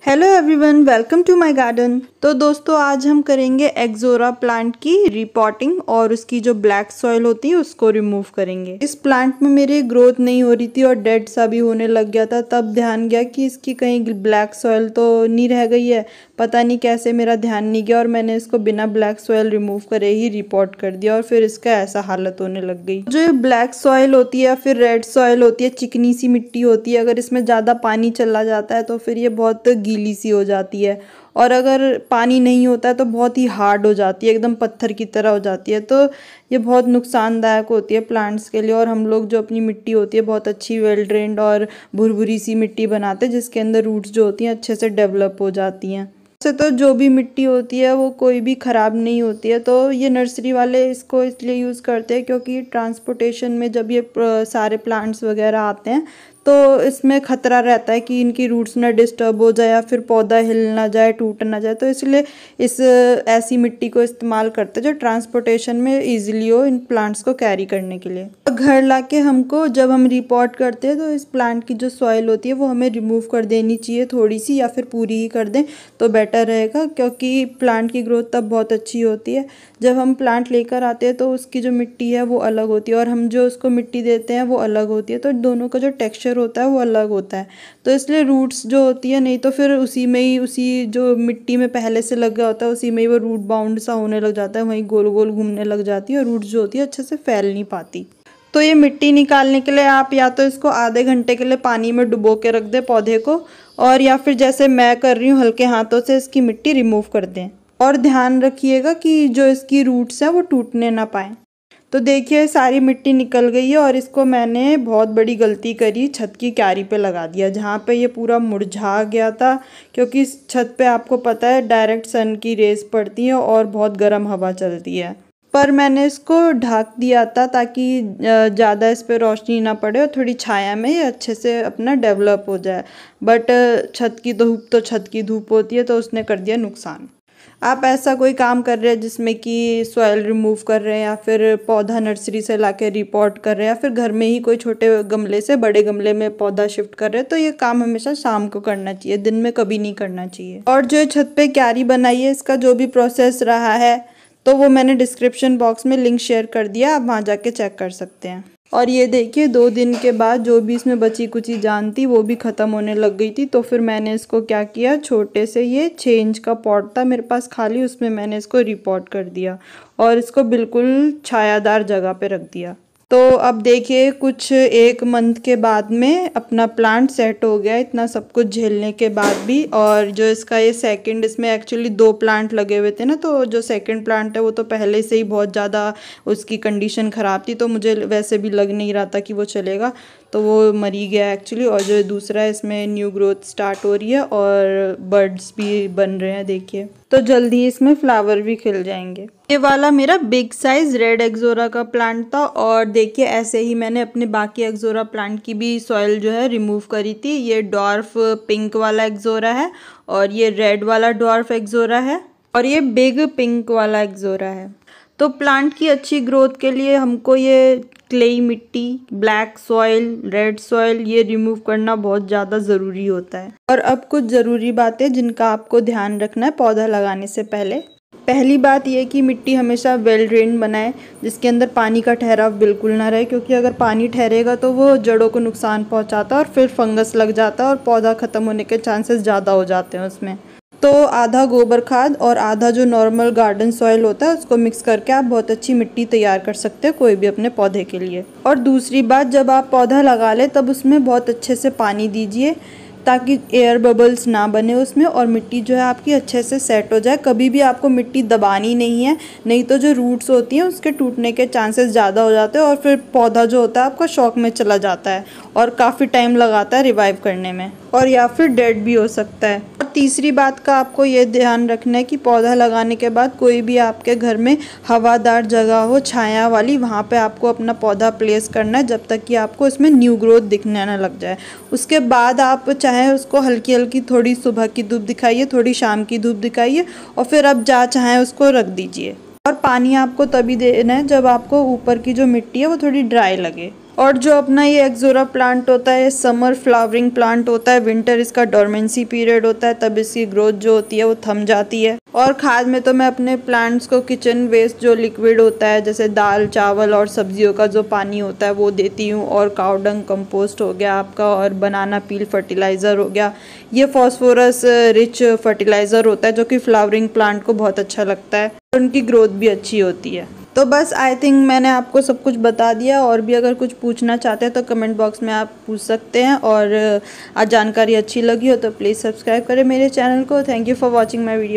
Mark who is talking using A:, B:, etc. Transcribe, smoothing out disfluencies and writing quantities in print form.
A: Hello everyone, welcome to my garden. तो दोस्तों आज हम करेंगे एक्सोरा प्लांट की रिपॉटिंग और उसकी जो ब्लैक सॉइल होती है उसको रिमूव करेंगे। इस प्लांट में मेरी ग्रोथ नहीं हो रही थी और डेड सा भी होने लग गया था। तब ध्यान गया कि इसकी कहीं ब्लैक सॉइल तो नहीं रह गई है। पता नहीं कैसे मेरा ध्यान नहीं गया और मैंने इसको बिना ब्लैक सॉइल रिमूव करे ही रिपोर्ट कर दिया और फिर इसका ऐसा हालत होने लग गई। जो ये ब्लैक सॉइल होती है या फिर रेड सॉइल होती है, चिकनी सी मिट्टी होती है, अगर इसमें ज़्यादा पानी चला जाता है तो फिर ये बहुत गीली सी हो जाती है और अगर पानी नहीं होता है तो बहुत ही हार्ड हो जाती है, एकदम पत्थर की तरह हो जाती है। तो ये बहुत नुकसानदायक होती है प्लांट्स के लिए। और हम लोग जो अपनी मिट्टी होती है बहुत अच्छी वेल ड्रेन्ड और भुरभुरी सी मिट्टी बनाते हैं जिसके अंदर रूट्स जो होती हैं अच्छे से डेवलप हो जाती हैं। से तो जो भी मिट्टी होती है वो कोई भी ख़राब नहीं होती है। तो ये नर्सरी वाले इसको इसलिए यूज़ करते हैं क्योंकि ट्रांसपोर्टेशन में जब ये सारे प्लांट्स वगैरह आते हैं तो इसमें ख़तरा रहता है कि इनकी रूट्स ना डिस्टर्ब हो जाए या फिर पौधा हिल ना जाए, टूट ना जाए। तो इसलिए इस ऐसी मिट्टी को इस्तेमाल करते हैं जो ट्रांसपोर्टेशन में ईजिली हो इन प्लांट्स को कैरी करने के लिए। घर लाके हमको जब हम रिपोर्ट करते हैं तो इस प्लांट की जो सॉइल होती है वो हमें रिमूव कर देनी चाहिए, थोड़ी सी या फिर पूरी ही कर दें तो बेटर रहेगा, क्योंकि प्लांट की ग्रोथ तब बहुत अच्छी होती है। जब हम प्लांट लेकर आते हैं तो उसकी जो मिट्टी है वो अलग होती है और हम जो उसको मिट्टी देते हैं वो अलग होती है, तो दोनों का जो टेक्सचर होता है वो अलग होता है। तो इसलिए रूट्स जो होती है, नहीं तो फिर उसी में ही उसी जो मिट्टी में पहले से लगा होता है उसी में ही वो रूट बाउंड सा होने लग जाता है, वहीं गोल गोल घूमने लग जाती है और रूट्स जो होती है अच्छे से फैल नहीं पाती। तो ये मिट्टी निकालने के लिए आप या तो इसको आधे घंटे के लिए पानी में डुबो के रख दें पौधे को, और या फिर जैसे मैं कर रही हूँ हल्के हाथों से इसकी मिट्टी रिमूव कर दें। और ध्यान रखिएगा कि जो इसकी रूट्स हैं वो टूटने ना पाएँ। तो देखिए सारी मिट्टी निकल गई है और इसको मैंने बहुत बड़ी गलती करी, छत की क्यारी पे लगा दिया जहाँ पे ये पूरा मुरझा गया था, क्योंकि इस छत पे आपको पता है डायरेक्ट सन की रेज पड़ती है और बहुत गर्म हवा चलती है। पर मैंने इसको ढक दिया था ताकि ज़्यादा इस पर रोशनी ना पड़े और थोड़ी छाया में ये अच्छे से अपना डेवलप हो जाए। बट छत की धूप तो छत की धूप होती है तो उसने कर दिया नुकसान। आप ऐसा कोई काम कर रहे हैं जिसमें कि सॉइल रिमूव कर रहे हैं या फिर पौधा नर्सरी से लाके रिपोर्ट कर रहे हैं या फिर घर में ही कोई छोटे गमले से बड़े गमले में पौधा शिफ्ट कर रहे हैं, तो ये काम हमेशा शाम को करना चाहिए, दिन में कभी नहीं करना चाहिए। और जो छत पे क्यारी बनाई है इसका जो भी प्रोसेस रहा है तो वो मैंने डिस्क्रिप्शन बॉक्स में लिंक शेयर कर दिया, आप वहाँ जाके चेक कर सकते हैं। और ये देखिए 2 दिन के बाद जो भी इसमें बची कुची जान थी वो भी ख़त्म होने लग गई थी। तो फिर मैंने इसको क्या किया, छोटे से ये 6 इंच का पॉट था मेरे पास खाली, उसमें मैंने इसको रिपोर्ट कर दिया और इसको बिल्कुल छायादार जगह पे रख दिया। तो अब देखिए कुछ 1 मंथ के बाद में अपना प्लांट सेट हो गया, इतना सब कुछ झेलने के बाद भी। और जो इसका ये सेकंड, इसमें एक्चुअली 2 प्लांट लगे हुए थे ना, तो जो सेकंड प्लांट है वो तो पहले से ही बहुत ज़्यादा उसकी कंडीशन ख़राब थी, तो मुझे वैसे भी लग नहीं रहा था कि वो चलेगा, तो वो मरी गया एक्चुअली। और जो दूसरा है इसमें न्यू ग्रोथ स्टार्ट हो रही है और बर्ड्स भी बन रहे हैं देखिए, तो जल्दी इसमें फ्लावर भी खिल जाएंगे। ये वाला मेरा बिग साइज रेड एक्सोरा का प्लांट था और देखिए ऐसे ही मैंने अपने बाकी एक्सोरा प्लांट की भी सॉइल जो है रिमूव करी थी। ये डॉर्फ पिंक वाला एक्सोरा है और ये रेड वाला डॉर्फ एक्सोरा है और ये बिग पिंक वाला एक्सोरा है। तो प्लांट की अच्छी ग्रोथ के लिए हमको ये क्लेई मिट्टी, ब्लैक सॉइल, रेड सॉइल ये रिमूव करना बहुत ज़्यादा ज़रूरी होता है। और अब कुछ ज़रूरी बातें जिनका आपको ध्यान रखना है पौधा लगाने से पहले। पहली बात ये कि मिट्टी हमेशा वेल ड्रेन बनाए जिसके अंदर पानी का ठहराव बिल्कुल ना रहे, क्योंकि अगर पानी ठहरेगा तो वो जड़ों को नुकसान पहुंचाता है और फिर फंगस लग जाता है और पौधा ख़त्म होने के चांसेस ज़्यादा हो जाते हैं उसमें। तो आधा गोबर खाद और आधा जो नॉर्मल गार्डन सॉइल होता है उसको मिक्स करके आप बहुत अच्छी मिट्टी तैयार कर सकते हैं कोई भी अपने पौधे के लिए। और दूसरी बात, जब आप पौधा लगा लें तब उसमें बहुत अच्छे से पानी दीजिए ताकि एयर बबल्स ना बने उसमें और मिट्टी जो है आपकी अच्छे से सेट हो जाए। कभी भी आपको मिट्टी दबानी नहीं है, नहीं तो जो रूट्स होती हैं उसके टूटने के चांसेस ज़्यादा हो जाते हैं और फिर पौधा जो होता है आपका शॉक में चला जाता है और काफ़ी टाइम लगाता है रिवाइव करने में, और या फिर डेड भी हो सकता है। और तीसरी बात का आपको ये ध्यान रखना है कि पौधा लगाने के बाद कोई भी आपके घर में हवादार जगह हो, छाया वाली, वहाँ पे आपको अपना पौधा प्लेस करना है जब तक कि आपको इसमें न्यू ग्रोथ दिखने ना लग जाए। उसके बाद आप चाहे उसको हल्की हल्की थोड़ी सुबह की धूप दिखाइए, थोड़ी शाम की धूप दिखाइए और फिर अब चाहें उसको रख दीजिए। और पानी आपको तभी देना है जब आपको ऊपर की जो मिट्टी है वो थोड़ी ड्राई लगे। और जो अपना ये एक्सोरा प्लांट होता है समर फ्लावरिंग प्लांट होता है, विंटर इसका डोरमेंसी पीरियड होता है, तब इसकी ग्रोथ जो होती है वो थम जाती है। और खाद में तो मैं अपने प्लांट्स को किचन वेस्ट जो लिक्विड होता है जैसे दाल चावल और सब्जियों का जो पानी होता है वो देती हूँ, और काउ डंग कंपोस्ट हो गया आपका, और बनाना पील फर्टिलाइज़र हो गया। ये फॉस्फोरस रिच फर्टिलाइज़र होता है जो कि फ्लावरिंग प्लांट को बहुत अच्छा लगता है, उनकी ग्रोथ भी अच्छी होती है। तो बस आई थिंक मैंने आपको सब कुछ बता दिया, और भी अगर कुछ पूछना चाहते हैं तो कमेंट बॉक्स में आप पूछ सकते हैं। और आज जानकारी अच्छी लगी हो तो प्लीज़ सब्सक्राइब करें मेरे चैनल को। Thank you for watching my video.